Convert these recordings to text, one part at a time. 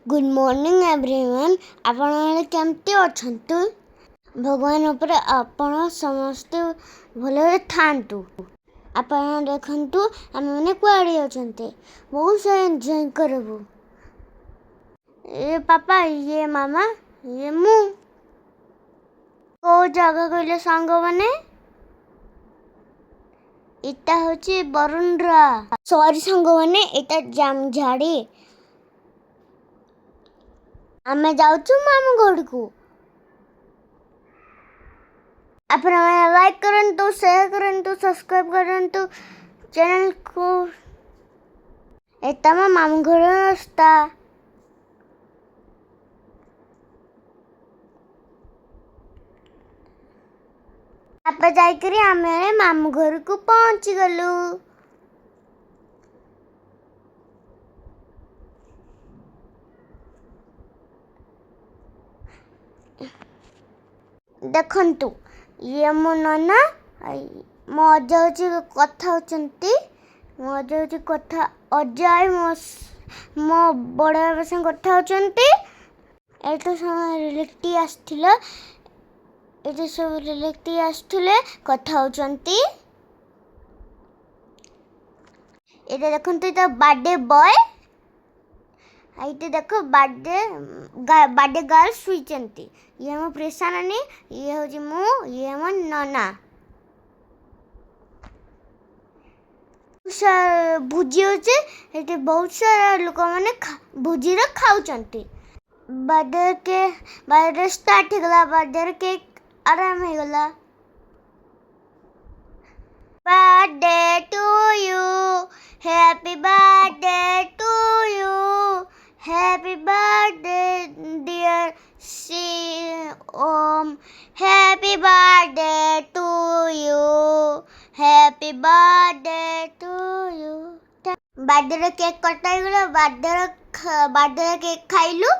Good morning everyone. आपण केमती अछंतु? भगवान ऊपर आपण समस्ते भले थांतु। आपण देखंतु आम मैंने कुआड़े अछंते बहुत सारा एंजॉय करबू। ये पापा, ये मामा, ये मु को जगह कहले सांग माने इटा होची बरुणरा। सॉरी सांग माने इटा जाम झाड़ी। आमे जाउछु मामू घर को। आपण लाइक करंतु, शेयर करंतु, सब्सक्राइब करंतु चैनल को। एता मामू घर रास्ता। आप जाइकरी आमे मामू घर को पहुंची गलु। देखंतु ये मो नना मो अजा होची कथा होचंती। मो अजा होची कथा अजाई मो बड़ा बाबा संग कथा होचंती। एतो समय रिलेटिव आस्थिला। एतो सब रिलेटिव आस्थिले कथा होचंती। एटा देखंतु तो बर्थडे बॉय। आइते देखो बर्थडे गर्ल सुईचंती। ये मो प्रेसा नानी, ये होची मु, ये मो नना। भुजी होचे एटे बहुत सारा लोक माने भुजी रे खाउचंती। बर्थडे स्टार्ट हो गला। बर्थडे केक आराम हो गला। Birthday to you, happy birthday to you, happy birthday dear Siom, happy birthday to you, happy birthday to you. Birthday cake कटाई गला। बर्थडे केक खाइलु।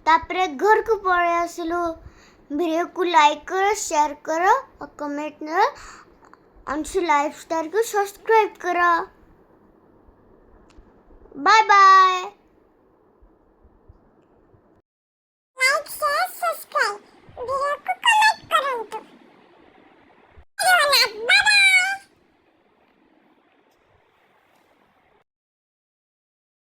तापरे घर को पळे आसिलु। वीडियो को लाइक करो, शेयर करो और कमेंट करो। अंशु लाइफस्टाइल को सब्सक्राइब करो। Bye bye.